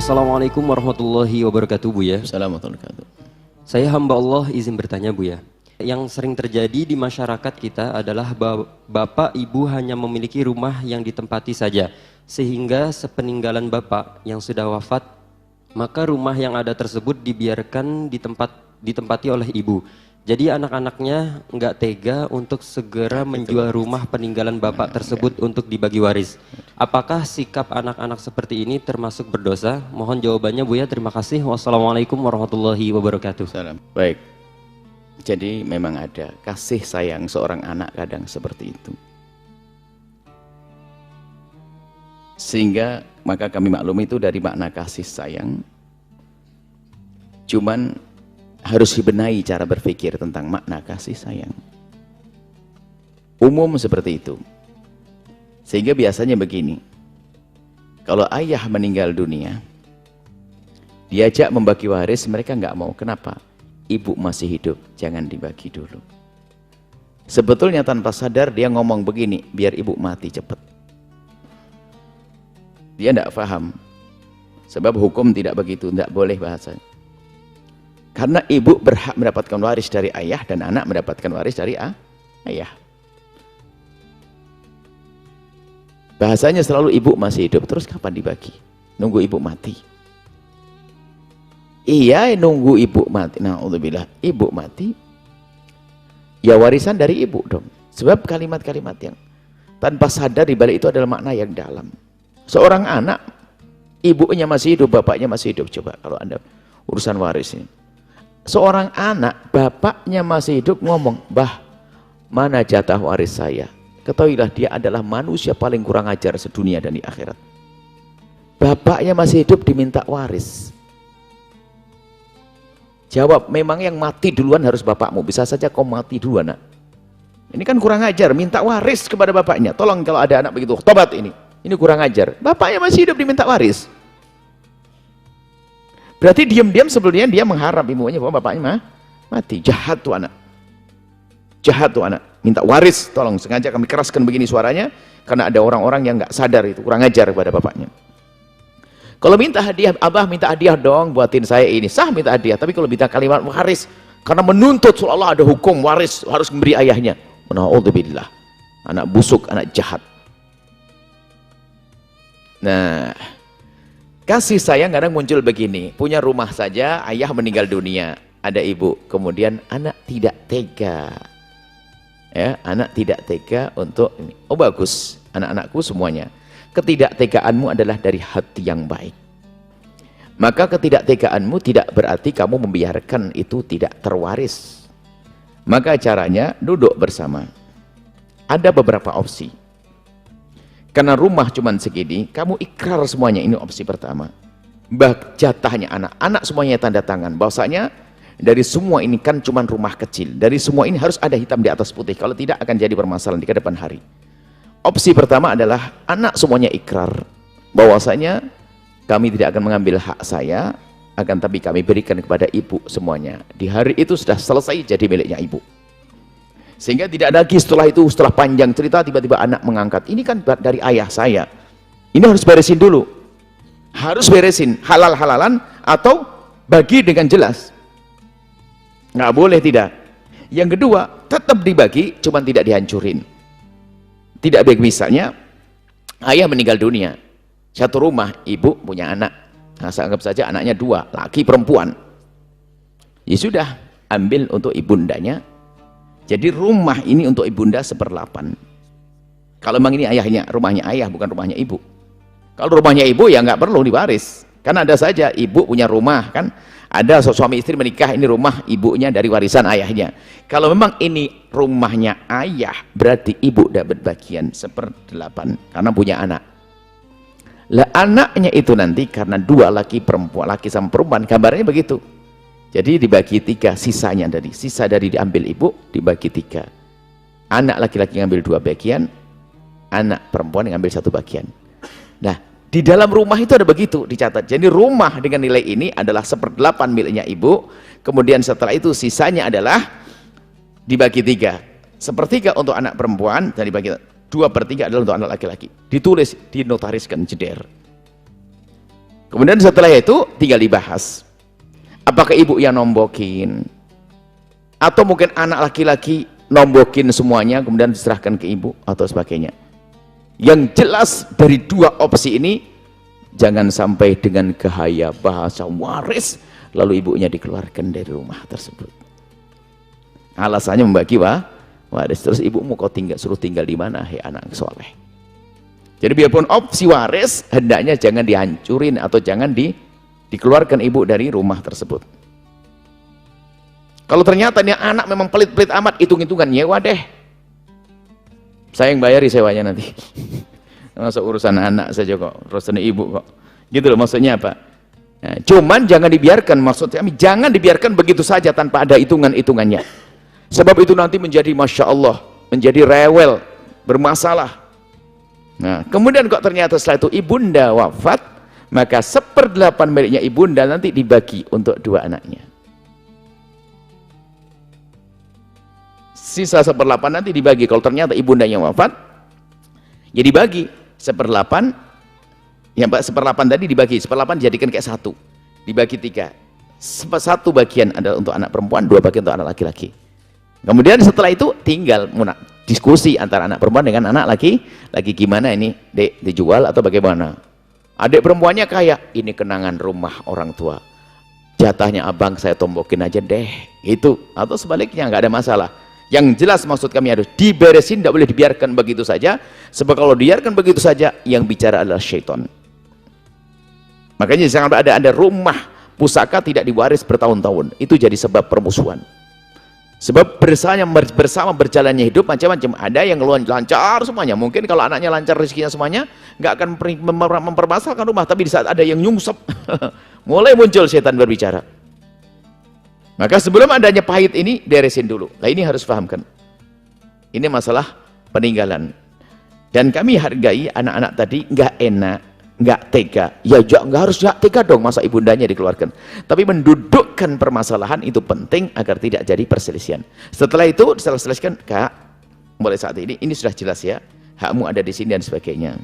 Assalamualaikum warahmatullahi wabarakatuh, Buya. Assalamualaikum warahmatullahi wabarakatuh. Saya hamba Allah izin bertanya, Buya. Yang sering terjadi di masyarakat kita adalah bapak ibu hanya memiliki rumah yang ditempati saja, sehingga sepeninggalan bapak yang sudah wafat, maka rumah yang ada tersebut dibiarkan ditempati oleh ibu. Jadi anak-anaknya nggak tega untuk segera menjual rumah peninggalan bapak tersebut untuk dibagi waris. Apakah sikap anak-anak seperti ini termasuk berdosa? Mohon jawabannya, Buya. Terima kasih. Wassalamualaikum warahmatullahi wabarakatuh. Salam. Baik. Jadi memang ada kasih sayang seorang anak kadang seperti itu. Sehingga maka kami maklum itu dari makna kasih sayang. Cuman harus dibenahi cara berpikir tentang makna kasih sayang. Umum seperti itu. Sehingga biasanya begini. Kalau ayah meninggal dunia, diajak membagi waris, mereka nggak mau. Kenapa? Ibu masih hidup, jangan dibagi dulu. Sebetulnya tanpa sadar dia ngomong begini, biar ibu mati cepat. Dia tidak paham. Sebab hukum tidak begitu, tidak boleh bahasanya. Karena ibu berhak mendapatkan waris dari ayah dan anak mendapatkan waris dari ayah. Bahasanya selalu ibu masih hidup, terus kapan dibagi? Nunggu ibu mati. Iya, nunggu ibu mati. Na'udzubillah, ibu mati. Ya warisan dari ibu dong. Sebab kalimat-kalimat yang tanpa sadar di balik itu adalah makna yang dalam. Seorang anak, ibunya masih hidup, bapaknya masih hidup. Coba kalau Anda urusan waris ini. Seorang anak, bapaknya masih hidup ngomong, "Bah, mana jatah waris saya?" Ketahuilah dia adalah manusia paling kurang ajar sedunia dan di akhirat. Bapaknya masih hidup diminta waris. Jawab, memang yang mati duluan harus bapakmu. Bisa saja kau mati duluan, nak. Ini kan kurang ajar, minta waris kepada bapaknya. Tolong kalau ada anak begitu, tobat ini. Ini kurang ajar. Bapaknya masih hidup diminta waris. Berarti diam-diam sebelumnya dia mengharap ibunya bahwa bapaknya mati. Jahat tuh anak. Jahat tuh anak. Minta waris, tolong sengaja kami keraskan begini suaranya. Karena ada orang-orang yang nggak sadar itu, kurang ajar kepada bapaknya. Kalau minta hadiah, abah minta hadiah dong buatin saya ini. Sah minta hadiah, tapi kalau minta kalimat waris. Karena menuntut seolah-olah ada hukum waris harus memberi ayahnya. Na'udzubillah. Anak busuk, anak jahat. Nah, kasih sayang kadang muncul begini, punya rumah saja, ayah meninggal dunia, ada ibu, kemudian anak tidak tega, ya, anak tidak tega untuk ini. Oh bagus, anak-anakku semuanya, ketidaktegaanmu adalah dari hati yang baik. Maka ketidaktegaanmu tidak berarti kamu membiarkan itu tidak terwaris. Maka caranya duduk bersama. Ada beberapa opsi. Karena rumah cuman segini, kamu ikrar semuanya, ini opsi pertama. Jatahnya anak semuanya tanda tangan. Bahwasanya dari semua ini kan cuman rumah kecil. Dari semua ini harus ada hitam di atas putih. Kalau tidak akan jadi permasalahan di kedepan hari. Opsi pertama adalah anak semuanya ikrar. Bahwasanya kami tidak akan mengambil hak saya, akan tapi kami berikan kepada ibu semuanya. Di hari itu sudah selesai jadi miliknya ibu. Sehingga tidak ada lagi setelah itu, setelah panjang cerita tiba-tiba anak mengangkat, ini kan dari ayah saya, ini harus beresin dulu, harus beresin halal-halalan atau bagi dengan jelas, nggak boleh tidak. Yang kedua, tetap dibagi, cuman tidak dihancurin. Tidak baik, misalnya ayah meninggal dunia, satu rumah, ibu punya anak, nah saya anggap saja anaknya dua, laki perempuan, ya sudah, ambil untuk ibundanya. Jadi rumah ini untuk ibunda 1/8. Kalau memang ini ayahnya, rumahnya ayah bukan rumahnya ibu. Kalau rumahnya ibu ya nggak perlu diwaris. Karena ada saja ibu punya rumah kan. Ada suami istri menikah, ini rumah ibunya dari warisan ayahnya. Kalau memang ini rumahnya ayah, berarti ibu dapat bagian 1/8 karena punya anak. Lah anaknya itu nanti karena dua laki perempuan, laki sama perempuan, gambarnya begitu. Jadi dibagi 3, sisa dari diambil ibu dibagi 3. Anak laki-laki ngambil 2 bagian, anak perempuan ngambil 1 bagian. Nah, di dalam rumah itu ada begitu dicatat. Jadi rumah dengan nilai ini adalah 1/8 miliknya ibu. Kemudian setelah itu sisanya adalah dibagi 3. 1/3 untuk anak perempuan dan dibagi 2/3 adalah untuk anak laki-laki. Ditulis, dinotariskan jeder. Kemudian setelah itu tinggal dibahas. Apakah ibu yang nombokin? Atau mungkin anak laki-laki nombokin semuanya kemudian diserahkan ke ibu atau sebagainya. Yang jelas dari dua opsi ini, jangan sampai dengan gaya bahasa waris lalu ibunya dikeluarkan dari rumah tersebut. Alasannya membagi waris, terus ibumu kau suruh tinggal di mana, hei anak soleh. Jadi biarpun opsi waris, hendaknya jangan dihancurin atau jangan dikeluarkan ibu dari rumah tersebut. Kalau ternyata ini anak memang pelit-pelit amat, hitung-hitungan nyewa deh, saya yang bayari sewanya nanti. Masa urusan anak saja kok, urusan ibu kok, gitu loh maksudnya apa. Nah, cuman jangan dibiarkan, maksud kami jangan dibiarkan begitu saja tanpa ada hitungan-hitungannya, sebab itu nanti menjadi Masya Allah, menjadi rewel, bermasalah. Nah kemudian kok ternyata setelah itu ibunda wafat, maka 1/8 miliknya ibunda nanti dibagi untuk 2 anaknya. Sisa 1/8 nanti dibagi, kalau ternyata ibundanya wafat, ya dibagi 1/8, ya 1/8 tadi dibagi, 1/8 dijadikan kayak 1, dibagi 3, 1 bagian adalah untuk anak perempuan, 2 bagian untuk anak laki-laki. Kemudian setelah itu tinggal diskusi antara anak perempuan dengan anak laki-laki, gimana ini dek, dijual atau bagaimana. Adik perempuannya kaya, ini kenangan rumah orang tua, jatahnya abang saya tombokin aja deh, itu. Atau sebaliknya, nggak ada masalah. Yang jelas maksud kami harus diberesin, tidak boleh dibiarkan begitu saja, sebab kalau dibiarkan begitu saja yang bicara adalah syaitan. Makanya jangan ada rumah pusaka tidak diwaris bertahun-tahun, itu jadi sebab permusuhan. Sebab bersama berjalannya hidup macam-macam, ada yang lancar semuanya, mungkin kalau anaknya lancar rezekinya semuanya nggak akan mempermasalahkan rumah, tapi di saat ada yang nyungsep mulai muncul setan berbicara. Maka sebelum adanya pahit ini, beresin dulu. Nah ini harus pahamkan. Ini masalah peninggalan. Dan kami hargai anak-anak tadi, nggak enak, nggak tega. Ya nggak harus nggak tega dong, masa ibundanya dikeluarkan. Tapi mendudukkan permasalahan itu penting agar tidak jadi perselisihan. Setelah itu, setelah selesaikan, Kak, mulai saat ini sudah jelas ya, hakmu ada di sini dan sebagainya.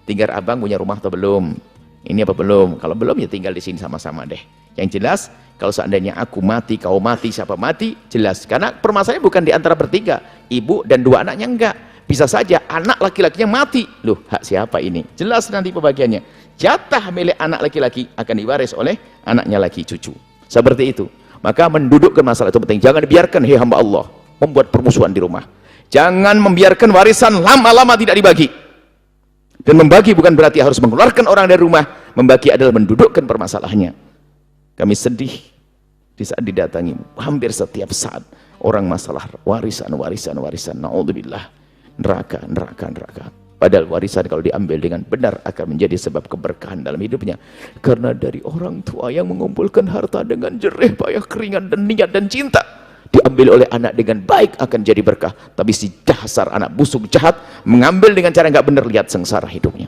Tinggal abang punya rumah atau belum? Ini apa belum? Kalau belum ya tinggal di sini sama-sama deh. Yang jelas, kalau seandainya aku mati, kau mati, siapa mati, jelas. Karena permasalahannya bukan di antara bertiga, ibu dan 2 anaknya, enggak. Bisa saja anak laki-lakinya mati. Loh, hak siapa ini? Jelas nanti pembagiannya. Jatah milik anak laki-laki akan diwaris oleh anaknya laki, cucu. Seperti itu. Maka mendudukkan masalah itu penting. Jangan dibiarkan, hei hamba Allah, membuat permusuhan di rumah. Jangan membiarkan warisan lama-lama tidak dibagi. Dan membagi bukan berarti harus mengeluarkan orang dari rumah. Membagi adalah mendudukkan permasalahannya. Kami sedih di saat didatangi hampir setiap saat orang masalah warisan. Na'udzubillah, neraka. Padahal warisan kalau diambil dengan benar akan menjadi sebab keberkahan dalam hidupnya. Karena dari orang tua yang mengumpulkan harta dengan jerih payah keringat dan niat dan cinta, diambil oleh anak dengan baik akan jadi berkah. Tapi si dasar anak busuk jahat mengambil dengan cara nggak benar, lihat sengsara hidupnya.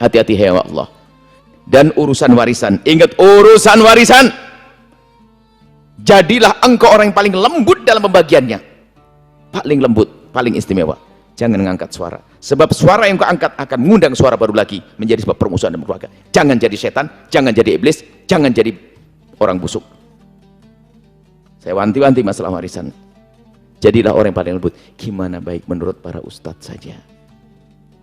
Hati-hati ya Allah. Dan urusan warisan, ingat urusan warisan, jadilah engkau orang yang paling lembut dalam pembagiannya, paling lembut, paling istimewa. Jangan mengangkat suara, sebab suara yang kau angkat akan mengundang suara baru lagi, menjadi sebab permusuhan dalam keluarga. Jangan jadi setan, jangan jadi iblis, jangan jadi orang busuk. Saya wanti-wanti masalah warisan, jadilah orang yang paling lembut. Gimana baik menurut para ustadz saja.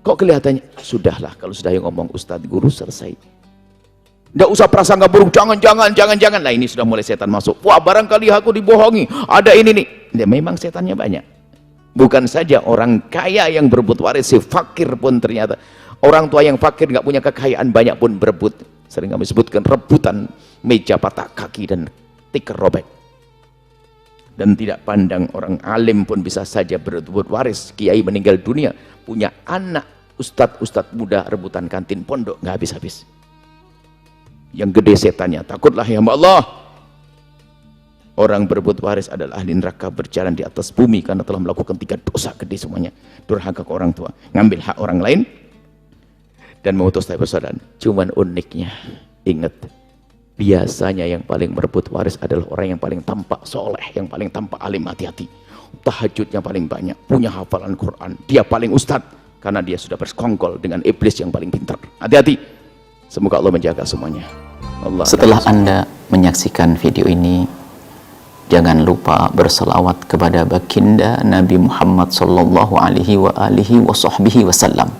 Kok kelihatannya sudahlah, kalau sudah yang ngomong ustadz guru selesai. Tidak usah prasangka buruk, jangan. Nah ini sudah mulai setan masuk. Wah barangkali aku dibohongi, ada ini nih. Ya, memang setannya banyak. Bukan saja orang kaya yang berebut waris, si fakir pun ternyata. Orang tua yang fakir nggak punya kekayaan banyak pun berebut. Sering kami sebutkan rebutan meja patah kaki dan tikar robek. Dan tidak pandang orang alim pun bisa saja berebut waris. Kiai meninggal dunia, punya anak ustadz muda rebutan kantin pondok, nggak habis-habis. Yang gede setannya, takutlah ya Allah. Orang berebut waris adalah ahli neraka, berjalan di atas bumi karena telah melakukan 3 dosa gede semuanya. Durhaka ke orang tua, ngambil hak orang lain, dan memutus tali persaudaraan. Cuman uniknya, ingat, biasanya yang paling merebut waris adalah orang yang paling tampak soleh, yang paling tampak alim. Hati-hati, tahajudnya paling banyak, punya hafalan Quran, dia paling ustadz karena dia sudah bersekongkol dengan iblis yang paling pintar. Hati-hati. Semoga Allah menjaga semuanya. Allah. Setelah Anda menyaksikan video ini, jangan lupa berselawat kepada baginda Nabi Muhammad sallallahu alaihi wa alihi wa sahbihi wasallam.